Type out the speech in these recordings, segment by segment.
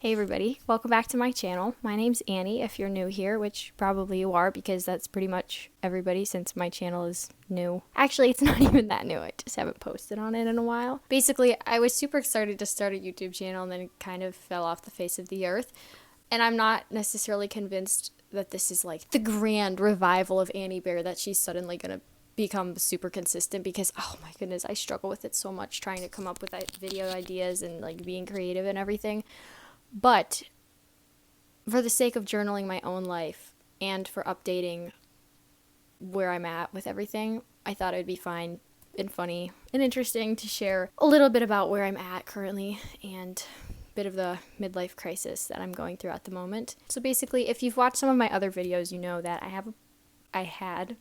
Hey everybody, welcome back to my channel. My name's Annie if you're new here, which probably you are because that's pretty much everybody since my channel is new. Actually, it's not even that new, I just haven't posted on it in a while. Basically, I was super excited to start a YouTube channel and then it kind of fell off the face of the earth. And I'm not necessarily convinced that this is like the grand revival of Annie Baer that she's suddenly gonna become super consistent because oh my goodness, I struggle with it so much trying to come up with video ideas and like being creative and everything. But for the sake of journaling my own life and for updating where I'm at with everything, I thought it'd be fine and funny and interesting to share a little bit about where I'm at currently and a bit of the midlife crisis that I'm going through at the moment. So basically, if you've watched some of my other videos, you know that I had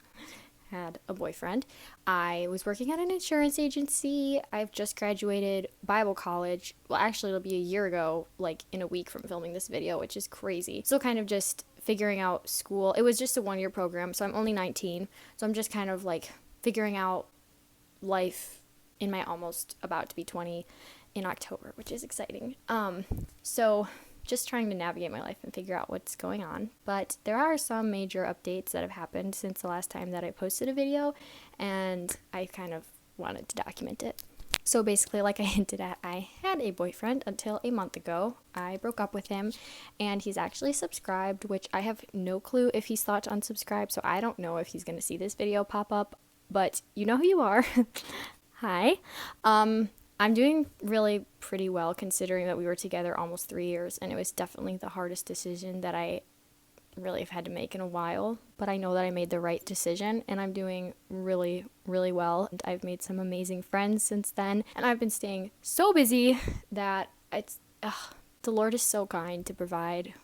a boyfriend. I was working at an insurance agency. I've just graduated Bible college. Well, actually, it'll be a year ago, like in a week from filming this video, which is crazy. So kind of just figuring out school. It was just a 1-year program, so I'm only 19. So I'm just kind of like figuring out life in my almost about to be 20 in October, which is exciting. So just trying to navigate my life and figure out what's going on. But there are some major updates that have happened since the last time that I posted a video, and I kind of wanted to document it. So basically, like I hinted at, I had a boyfriend until a month ago. I broke up with him, and he's actually subscribed, which I have no clue if he's thought to unsubscribe, so I don't know if he's going to see this video pop up, but you know who you are. Hi. I'm doing really pretty well considering that we were together almost 3 years, and it was definitely the hardest decision that I really have had to make in a while, but I know that I made the right decision and I'm doing really, really well. And I've made some amazing friends since then, and I've been staying so busy that the Lord is so kind to provide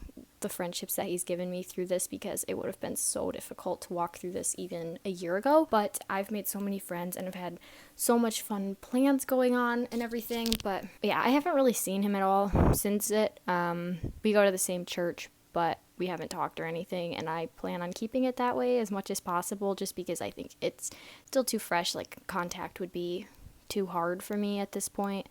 the friendships that he's given me through this because it would have been so difficult to walk through this even a year ago. But I've made so many friends and I've had so much fun plans going on and everything. But yeah, I haven't really seen him at all since it. We go to the same church, but we haven't talked or anything, and I plan on keeping it that way as much as possible just because I think it's still too fresh. Like, contact would be too hard for me at this point.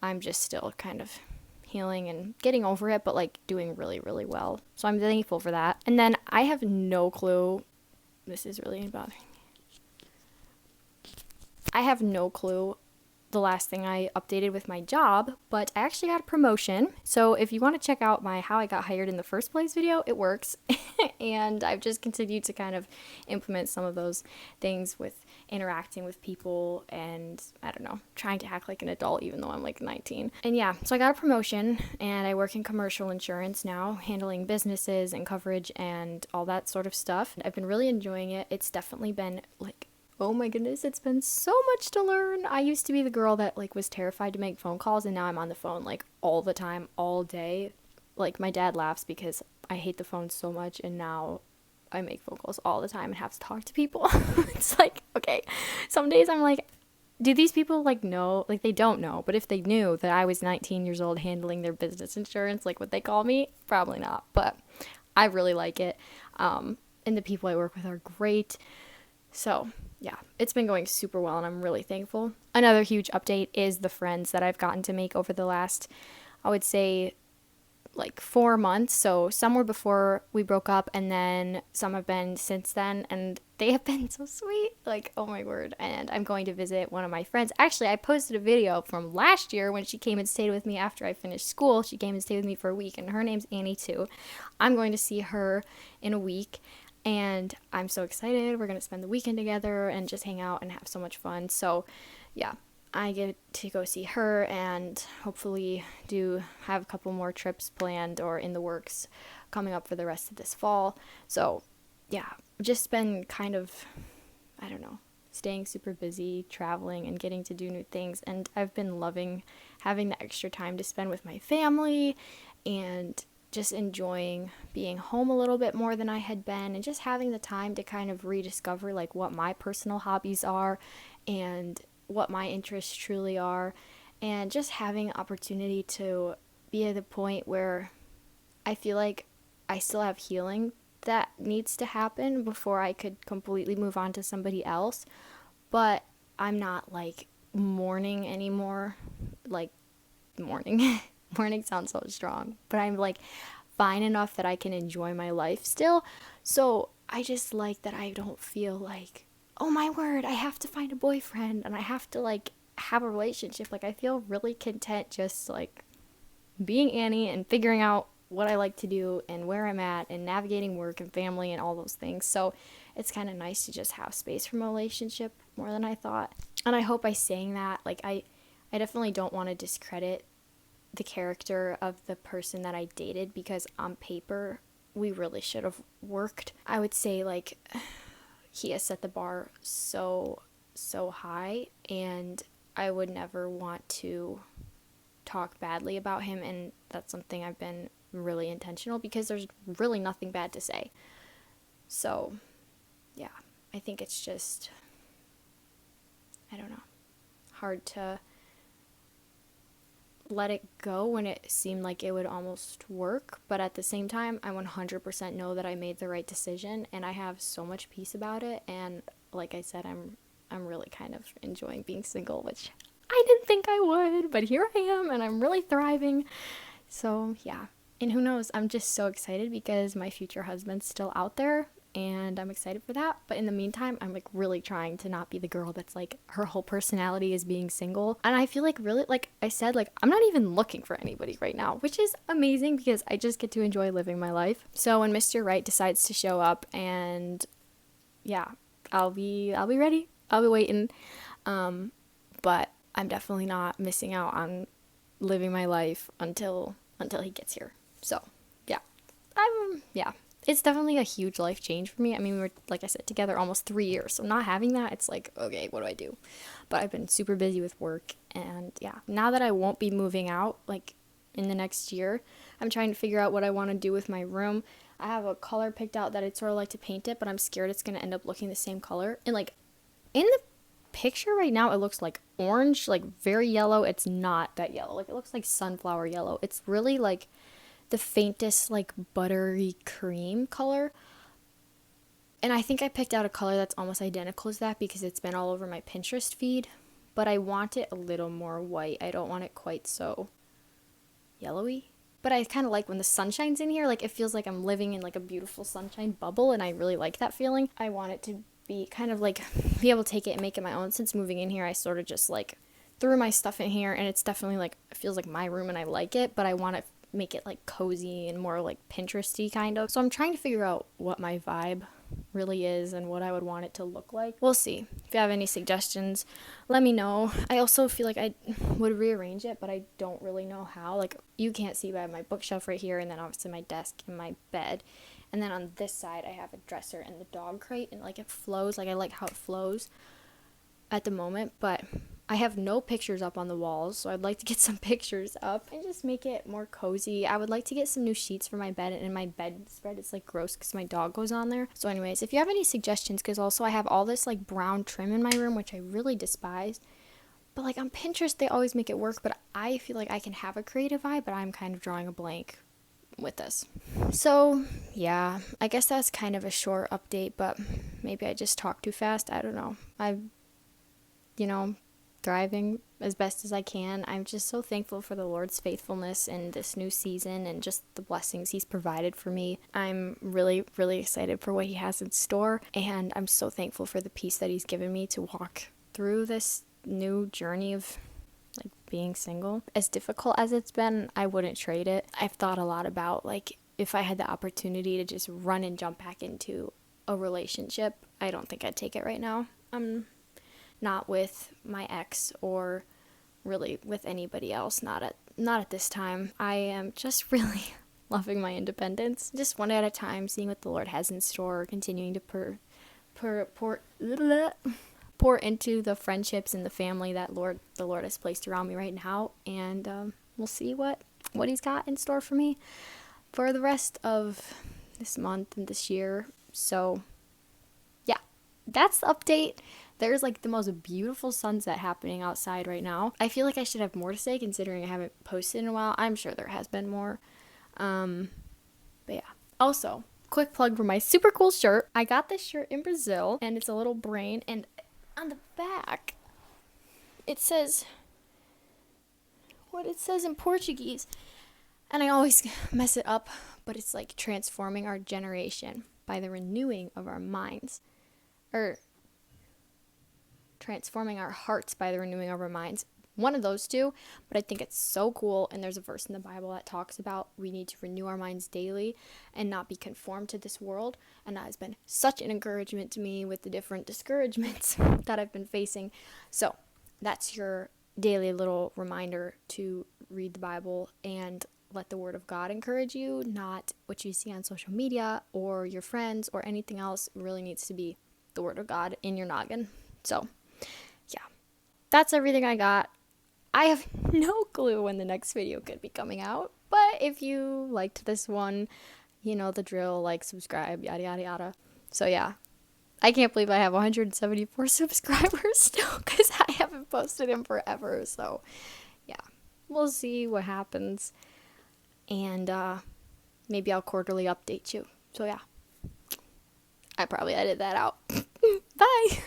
I'm just still kind of healing and getting over it, but like doing really, really well. So I'm thankful for that. And then I have no clue. This is really bothering me. I have no clue the last thing I updated with my job, but I actually got a promotion. So if you want to check out my how I got hired in the first place video, it works. And I've just continued to kind of implement some of those things with interacting with people and, I don't know, trying to act like an adult even though I'm like 19. And yeah, so I got a promotion and I work in commercial insurance now, handling businesses and coverage and all that sort of stuff. I've been really enjoying it. It's definitely been like, oh my goodness, it's been so much to learn. I used to be the girl that like was terrified to make phone calls, and now I'm on the phone like all the time, all day. Like, my dad laughs because I hate the phone so much, and now I make phone calls all the time and have to talk to people. It's like, okay, some days I'm like, do these people like know? Like, they don't know, but if they knew that I was 19 years old handling their business insurance, like, would they call me? Probably not, but I really like it. And the people I work with are great. So yeah, it's been going super well and I'm really thankful. Another huge update is the friends that I've gotten to make over the last, I would say, like 4 months. So some were before we broke up and then some have been since then, and they have been so sweet. Like, oh my word. And I'm going to visit one of my friends. Actually, I posted a video from last year when she came and stayed with me after I finished school. She came and stayed with me for a week, and her name's Annie too. I'm going to see her in a week. And I'm so excited. We're going to spend the weekend together and just hang out and have so much fun. So yeah, I get to go see her and hopefully have a couple more trips planned or in the works coming up for the rest of this fall. So yeah, just been kind of, I don't know, staying super busy, traveling and getting to do new things. And I've been loving having the extra time to spend with my family and just enjoying being home a little bit more than I had been, and just having the time to kind of rediscover like what my personal hobbies are and what my interests truly are, and just having opportunity to be at the point where I feel like I still have healing that needs to happen before I could completely move on to somebody else, but I'm not like mourning anymore, like mourning Morning sounds so strong, but I'm like fine enough that I can enjoy my life still. So I just like that I don't feel like, oh my word, I have to find a boyfriend and I have to like have a relationship. Like I feel really content just like being Annie and figuring out what I like to do and where I'm at and navigating work and family and all those things. So it's kind of nice to just have space from a relationship more than I thought. And I hope by saying that, like I definitely don't want to discredit the character of the person that I dated, because on paper we really should have worked. I would say like he has set the bar so high, and I would never want to talk badly about him, and that's something I've been really intentional, because there's really nothing bad to say. So yeah, I think it's just, I don't know, hard to let it go when it seemed like it would almost work, but at the same time I 100% know that I made the right decision, and I have so much peace about it. And like I said, I'm really kind of enjoying being single, which I didn't think I would, but here I am and I'm really thriving. So yeah, and who knows, I'm just so excited because my future husband's still out there, and I'm excited for that. But in the meantime, I'm like really trying to not be the girl that's like her whole personality is being single. And I feel like really, like I said, like I'm not even looking for anybody right now, which is amazing because I just get to enjoy living my life. So when Mr. Right decides to show up, and yeah, I'll be ready. I'll be waiting. But I'm definitely not missing out on living my life until he gets here. So yeah, yeah, it's definitely a huge life change for me. I mean, we were, like I said, together almost 3 years, so not having that, it's like, okay, what do I do? But I've been super busy with work, and yeah, now that I won't be moving out like in the next year, I'm trying to figure out what I want to do with my room. I have a color picked out that I'd sort of like to paint it, but I'm scared it's going to end up looking the same color. And like in the picture right now, it looks like orange, like very yellow. It's not that yellow. Like it looks like sunflower yellow. It's really like the faintest like buttery cream color. And I think I picked out a color that's almost identical as that because it's been all over my Pinterest feed, but I want it a little more white. I don't want it quite so yellowy. But I kind of like when the sun shines in here, like it feels like I'm living in like a beautiful sunshine bubble, and I really like that feeling. I want it to be kind of like be able to take it and make it my own. Since moving in here, I sort of just like threw my stuff in here, and it's definitely like, it feels like my room and I like it, but I want to make it like cozy and more like Pinteresty kind of. So I'm trying to figure out what my vibe really is and what I would want it to look like. We'll see. If you have any suggestions, let me know. I also feel like I would rearrange it, but I don't really know how. Like you can't see, but I have my bookshelf right here, and then obviously my desk and my bed. And then on this side, I have a dresser and the dog crate, and like it flows. Like I like how it flows at the moment, but I have no pictures up on the walls, so I'd like to get some pictures up and just make it more cozy. I would like to get some new sheets for my bed, and my bedspread, it's like gross because my dog goes on there. So anyways, if you have any suggestions, because also I have all this like brown trim in my room, which I really despise, but like on Pinterest, they always make it work, but I feel like I can have a creative eye, but I'm kind of drawing a blank with this. So yeah, I guess that's kind of a short update, but maybe I just talk too fast. I don't know. Thriving as best as I can. I'm just so thankful for the Lord's faithfulness in this new season and just the blessings He's provided for me. I'm really, really excited for what He has in store, and I'm so thankful for the peace that He's given me to walk through this new journey of like being single. As difficult as it's been, I wouldn't trade it. I've thought a lot about like if I had the opportunity to just run and jump back into a relationship, I don't think I'd take it right now. Not with my ex or really with anybody else, not at this time. I am just really loving my independence, just one at a time, seeing what the Lord has in store, continuing to pour into the friendships and the family that the Lord has placed around me right now, and we'll see what He's got in store for me for the rest of this month and this year. So yeah, that's the update. There's like the most beautiful sunset happening outside right now. I feel like I should have more to say considering I haven't posted in a while. I'm sure there has been more. But yeah. Also, quick plug for my super cool shirt. I got this shirt in Brazil, and it's a little brain, and on the back it says what it says in Portuguese. And I always mess it up, but it's like transforming our generation by the renewing of our minds, or transforming our hearts by the renewing of our minds. One of those two, but I think it's so cool. And there's a verse in the Bible that talks about we need to renew our minds daily and not be conformed to this world. And that has been such an encouragement to me with the different discouragements that I've been facing. So that's your daily little reminder to read the Bible and let the Word of God encourage you, not what you see on social media or your friends or anything else. It really needs to be the Word of God in your noggin. So, yeah, that's everything I got. I have no clue when the next video could be coming out, but if you liked this one, you know the drill, like, subscribe, yada yada yada. So yeah, I can't believe I have 174 subscribers still because I haven't posted in forever. So yeah, we'll see what happens, and maybe I'll quarterly update you. So yeah, I probably edited that out. Bye.